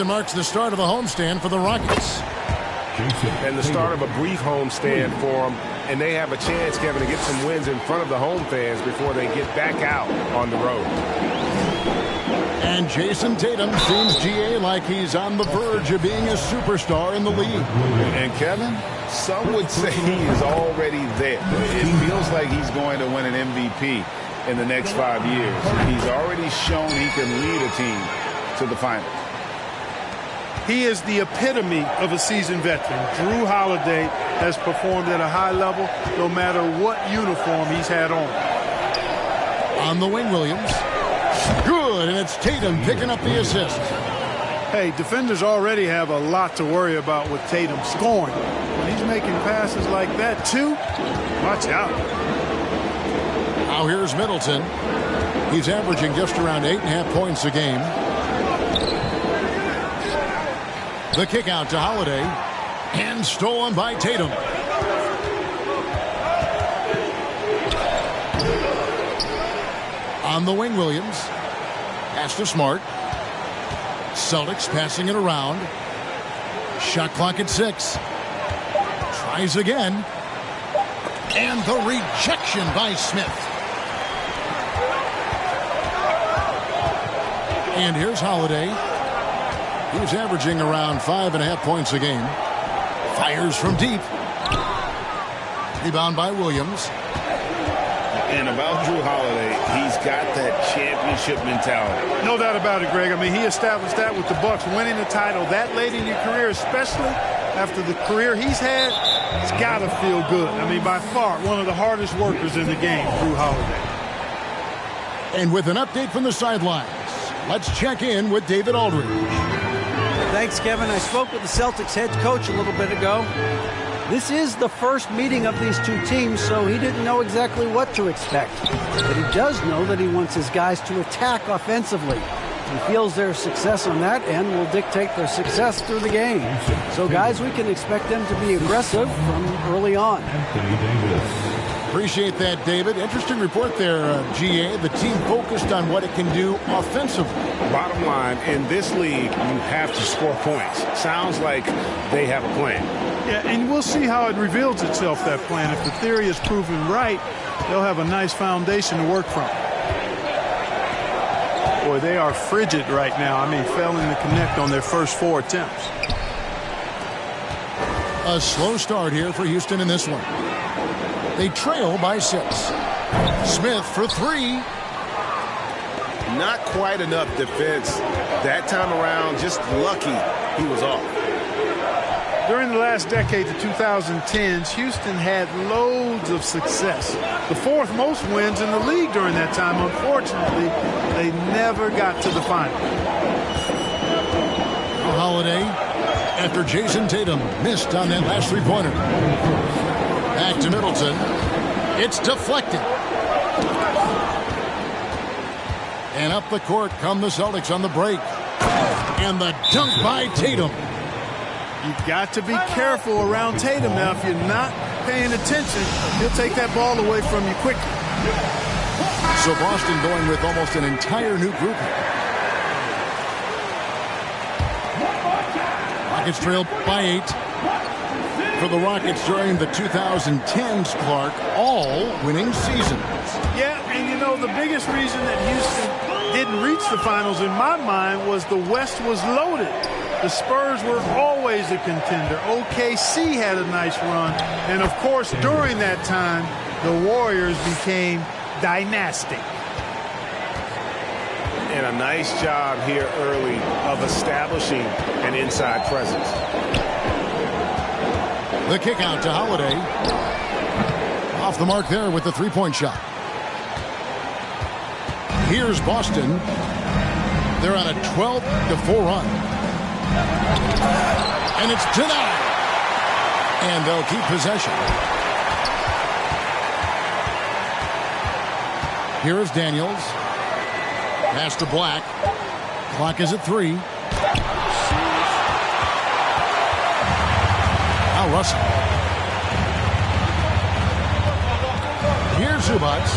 Marks the start of a homestand for the Rockets. And the start of a brief homestand for them. And they have a chance, Kevin, to get some wins in front of the home fans before they get back out on the road. And Jason Tatum seems, GA, like he's on the verge of being a superstar in the league. And Kevin, some would say he is already there. It feels like he's going to win an MVP in the next 5 years. He's already shown he can lead a team to the finals. He is the epitome of a seasoned veteran. Drew Holiday has performed at a high level no matter what uniform he's had on. On the wing, Williams. Good, and it's Tatum picking up the assist. Hey, defenders already have a lot to worry about with Tatum scoring. When he's making passes like that, too, watch out. Now here's Middleton. He's averaging just around 8.5 points a game. The kick out to Holiday. And stolen by Tatum. On the wing, Williams. Pass to Smart. Celtics passing it around. Shot clock at 6. Tries again. And the rejection by Smith. And here's Holiday. He's averaging around 5.5 points a game. Fires from deep. Rebound by Williams. And about Drew Holiday, he's got that championship mentality. No doubt about it, Greg. I mean, he established that with the Bucks, winning the title that late in your career, especially after the career he's had. It's got to feel good. I mean, by far, one of the hardest workers in the game, Drew Holiday. And with an update from the sidelines, let's check in with David Aldridge. Thanks, Kevin. I spoke with the Celtics head coach a little bit ago. This is the first meeting of these two teams, so he didn't know exactly what to expect. But he does know that he wants his guys to attack offensively. He feels their success on that end will dictate their success through the game. So, guys, we can expect them to be aggressive from early on. Appreciate that, David. Interesting report there, GA. The team focused on what it can do offensively. Bottom line, in this league, you have to score points. Sounds like they have a plan. Yeah, and we'll see how it reveals itself, that plan. If the theory is proven right, they'll have a nice foundation to work from. Boy, they are frigid right now. I mean, failing to connect on their first 4 attempts. A slow start here for Houston in this one. They trail by 6. Smith for 3. Not quite enough defense that time around. Just lucky he was off. During the last decade, the 2010s, Houston had loads of success. The 4th most wins in the league during that time. Unfortunately, they never got to the final. Holiday, after Jason Tatum missed on that last three-pointer. Back to Middleton. It's deflected. And up the court come the Celtics on the break. And the dunk by Tatum. You've got to be careful around Tatum now. If you're not paying attention, he'll take that ball away from you quickly. So Boston going with almost an entire new group. Rockets trailed by 8. For the Rockets during the 2010s, Clark, all winning seasons. Yeah, and you know, the biggest reason that Houston didn't reach the finals in my mind was the West was loaded. The Spurs were always a contender. OKC had a nice run. And, of course, during that time, the Warriors became dynastic. And a nice job here early of establishing an inside presence. The kick out to Holiday. Off the mark there with the three-point shot. Here's Boston. They're on a 12-4 run. And it's denied. And they'll keep possession. Here is Daniels. Pass to Black. Clock is at 3. Now Russell. Here's Zubats.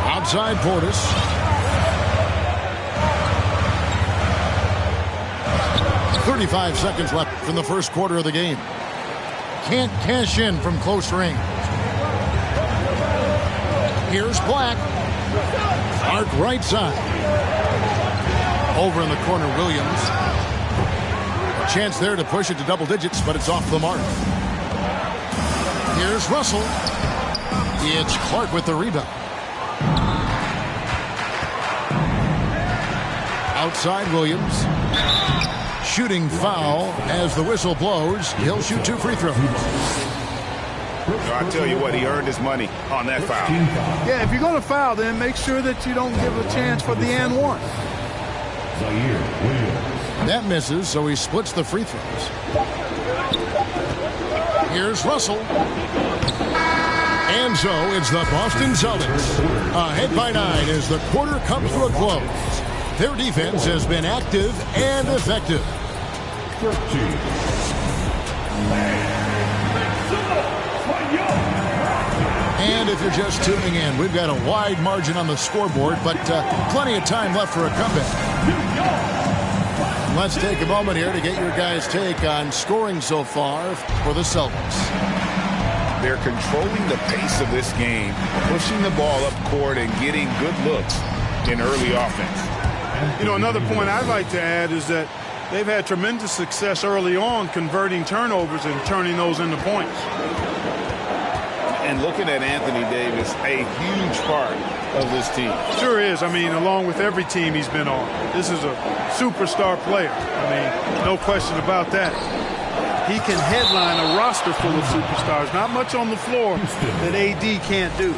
Outside Portis. 35 seconds left in the first quarter of the game. Can't cash in from close range. Here's Black. Clark right side. Over in the corner, Williams. A chance there to push it to double digits, but it's off the mark. Here's Russell. It's Clark with the rebound. Outside Williams. Shooting foul as the whistle blows. He'll shoot 2 free throws. I tell you what, he earned his money on that foul. Yeah, if you're going to foul, then make sure that you don't give a chance for the and one. That misses, so he splits the free throws. Here's Russell. And so it's the Boston Celtics ahead by 9 as the quarter comes to a close. Their defense has been active and effective. And if you're just tuning in, we've got a wide margin on the scoreboard, but plenty of time left for a comeback. Let's take a moment here to get your guys' take on scoring so far for the Celtics. They're controlling the pace of this game, pushing the ball up court and getting good looks in early offense. You know, another point I'd like to add is that they've had tremendous success early on converting turnovers and turning those into points. And looking at Anthony Davis, a huge part of this team. Sure is. I mean, along with every team he's been on. This is a superstar player. I mean, no question about that. He can headline a roster full of superstars. Not much on the floor that AD can't do.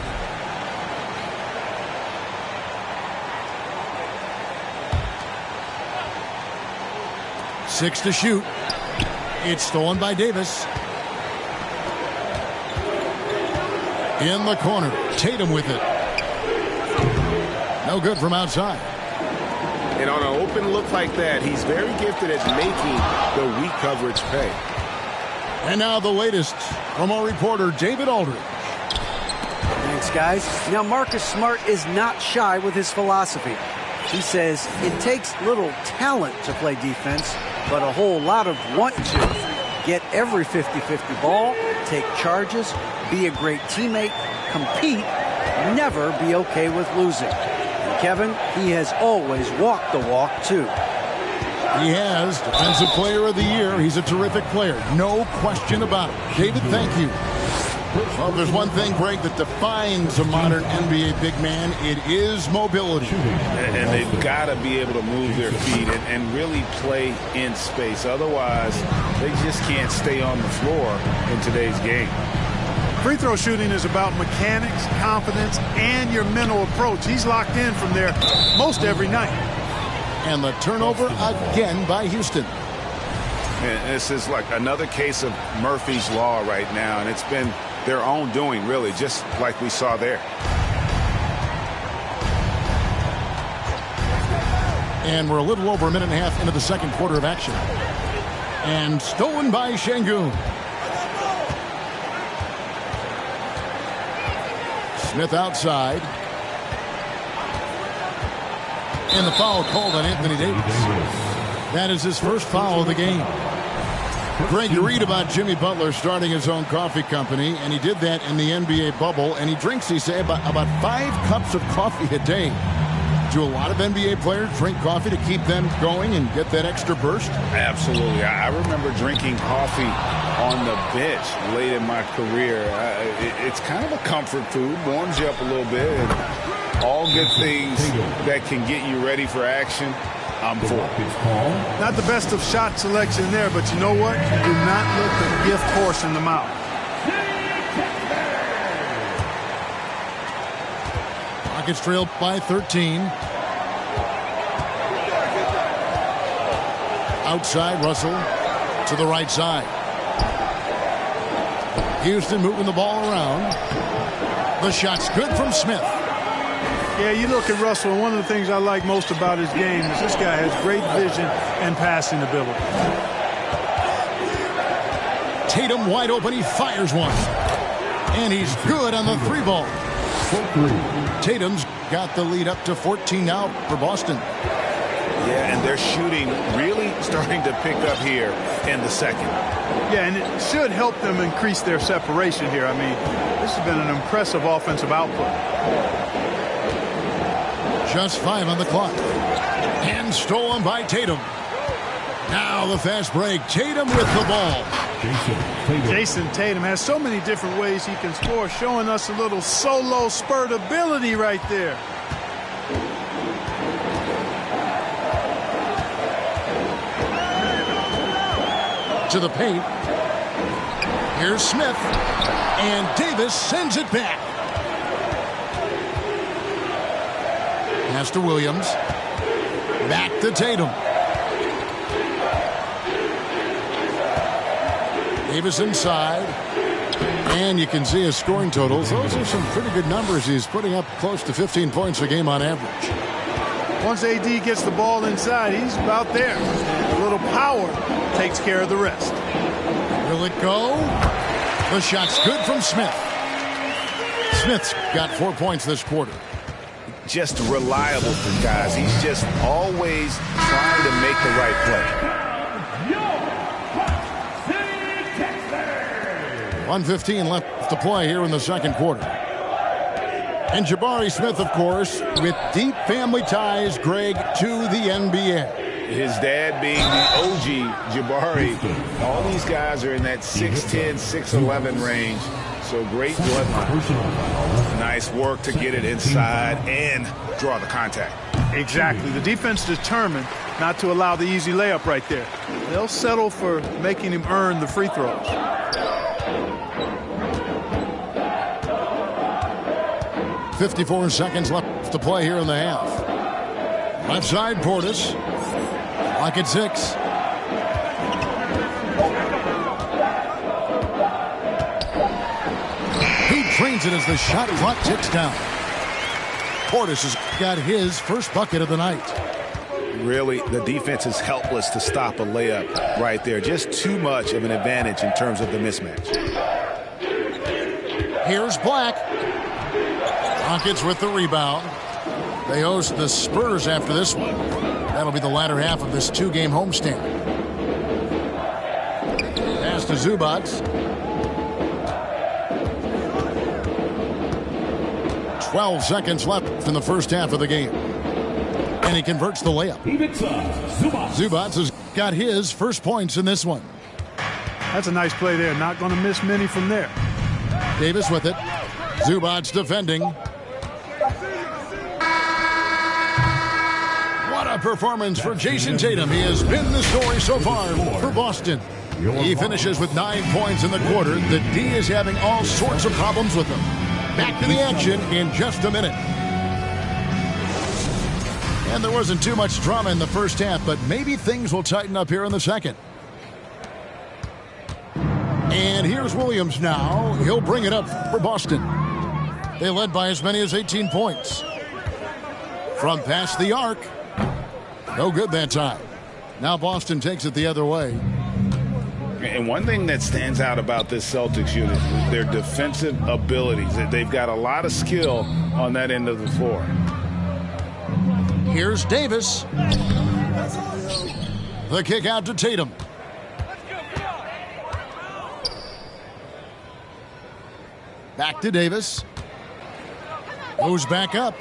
Six to shoot. It's stolen by Davis. In the corner, Tatum with it. No good from outside. And on an open look like that, he's very gifted at making the weak coverage pay. And now the latest from our reporter, David Aldridge. Thanks, guys. Now, Marcus Smart is not shy with his philosophy. He says it takes little talent to play defense, but a whole lot of want to. Get every 50-50 ball, take charges, be a great teammate, compete, never be okay with losing. And Kevin, he has always walked the walk, too. He has. Defensive Player of the Year. He's a terrific player. No question about it. David, thank you. Well, if there's one thing, Greg, that defines a modern NBA big man, it is mobility. And they've got to be able to move their feet and really play in space. Otherwise, they just can't stay on the floor in today's game. Free throw shooting is about mechanics, confidence, and your mental approach. He's locked in from there most every night. And the turnover again by Houston. And this is like another case of Murphy's Law right now, and it's been their own doing, really, just like we saw there. And we're a little over a minute and a half into the second quarter of action. And stolen by Şengün. Smith outside. And the foul called on Anthony Davis. That is his first foul of the game. Greg, you read about Jimmy Butler starting his own coffee company, and he did that in the NBA bubble, and he drinks, he say, about 5 cups of coffee a day. Do a lot of NBA players drink coffee to keep them going and get that extra burst? Absolutely. I remember drinking coffee on the bench late in my career. It's kind of a comfort food, warms you up a little bit, and all good things that can get you ready for action. I'm for. Not the best of shot selection there, but you know what? Do not look the gift horse in the mouth. Rockets trail by 13. Outside, Russell to the right side. Houston moving the ball around. The shot's good from Smith. Yeah, you look at Russell, and one of the things I like most about his game is this guy has great vision and passing ability. Tatum wide open. He fires one. And he's good on the 3-ball. Tatum's got the lead up to 14 now for Boston. Yeah, and they're shooting really starting to pick up here in the second. Yeah, and it should help them increase their separation here. I mean, this has been an impressive offensive output. Just 5 on the clock. And stolen by Tatum. Now the fast break. Tatum with the ball. Jason Tatum has so many different ways he can score, showing us a little solo spurt ability right there. To the paint. Here's Smith. And Davis sends it back. Pass to Williams. Back to Tatum. Davis inside. And you can see his scoring totals. Those are some pretty good numbers. He's putting up close to 15 points a game on average. Once AD gets the ball inside, he's about there. A little power takes care of the rest. Will it go? The shot's good from Smith. Smith's got 4 points this quarter. Just reliable for guys. He's just always trying to make the right play. 1:15 left to play here in the second quarter. And Jabari Smith, of course, with deep family ties, Greg, to the NBA. His dad being the OG Jabari. All these guys are in that 6'10", 6'11" range. So great bloodline. Nice work to get it inside and draw the contact. Exactly. The defense determined not to allow the easy layup right there. They'll settle for making him earn the free throws. .54 seconds left to play here in the half. Left side, Portis. Clock at 6. He drains it as the shot clock ticks down. Portis has got his first bucket of the night. Really, the defense is helpless to stop a layup right there. Just too much of an advantage in terms of the mismatch. Here's Black. Rockets with the rebound. They host the Spurs after this one. That'll be the latter half of this 2-game homestand. Pass to Zubac. 12 seconds left in the first half of the game. And he converts the layup. Zubac has got his first points in this one. That's a nice play there. Not going to miss many from there. Davis with it. Zubac defending. What a performance for Jason Tatum. He has been the story so far for Boston. He finishes with 9 points in the quarter. The D is having all sorts of problems with him. Back to the action in just a minute. And there wasn't too much drama in the first half, but maybe things will tighten up here in the second. And here's Williams now. He'll bring it up for Boston. They led by as many as 18 points. From past the arc. No good that time. Now Boston takes it the other way. And one thing that stands out about this Celtics unit is their defensive abilities. They've got a lot of skill on that end of the floor. Here's Davis. The kick out to Tatum. Back to Davis. Goes back up.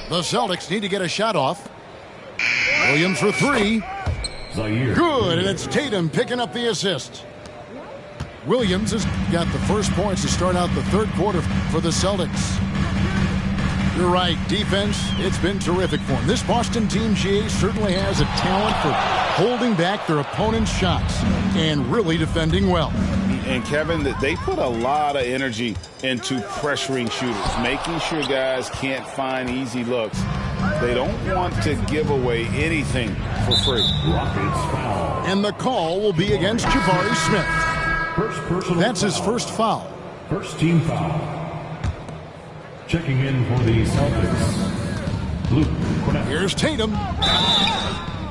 The Celtics need to get a shot off. Williams for 3. Good, and it's Tatum picking up the assist. Williams has got the first points to start out the third quarter for the Celtics. You're right, defense, it's been terrific for him. This Boston team, GA, certainly has a talent for holding back their opponent's shots and really defending well. And Kevin, they put a lot of energy into pressuring shooters, making sure guys can't find easy looks. They don't want to give away anything for free. And the call will be against Jabari Smith. That's his first foul. First team foul. Checking in for the Celtics, Luke Cornett. Here's Tatum.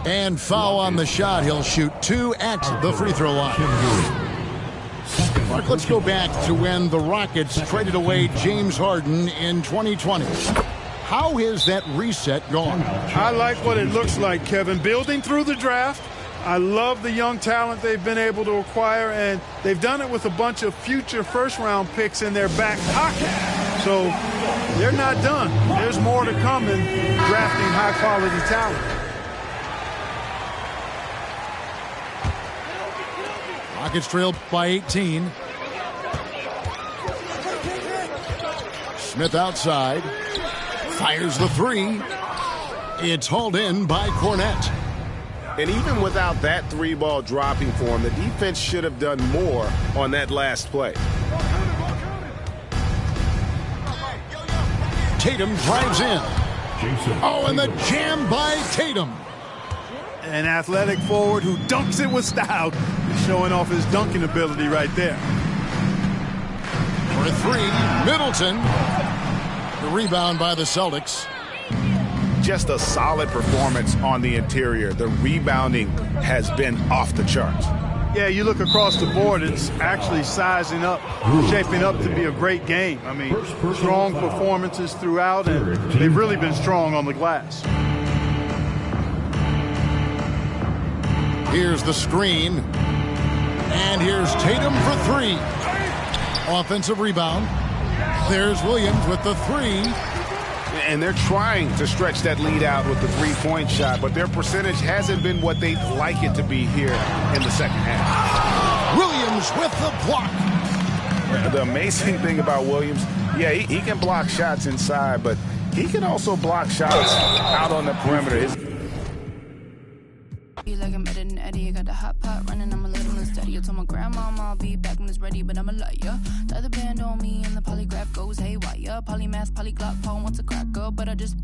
And foul on the shot. He'll shoot 2 at the free throw line. Mark, let's go back to when the Rockets traded away James Harden in 2020. How is that reset going? I like what it looks like, Kevin. Building through the draft. I love the young talent they've been able to acquire, and they've done it with a bunch of future first-round picks in their back pocket. So they're not done. There's more to come in drafting high-quality talent. Rockets trail by 18. Smith outside. Fires the three. It's hauled in by Cornette. And even without that three-ball dropping for him, the defense should have done more on that last play. Tatum drives in. Oh, and the jam by Tatum. An athletic forward who dunks it with style. He's showing off his dunking ability right there. For a three, Middleton. The rebound by the Celtics. Just a solid performance on the interior. The rebounding has been off the charts. Yeah, you look across the board, it's actually sizing up, shaping up to be a great game. I mean, strong performances throughout, and they've really been strong on the glass. Here's the screen. And here's Tatum for three. Offensive rebound. There's Williams with the three. And they're trying to stretch that lead out with the three-point shot, but their percentage hasn't been what they'd like it to be here in the second half. Williams with the block. The amazing thing about Williams, yeah, he can block shots inside, but he can also block shots out on the perimeter. Like I'm better than Eddie, I got the hot pot running, I'm a little unsteady. I told my grandma I'll be back when it's ready, but I'm a liar. The other band on me and the polygraph goes haywire. Polymath, polyglot, Paul wants a cracker, but I just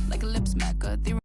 like a lip smacker.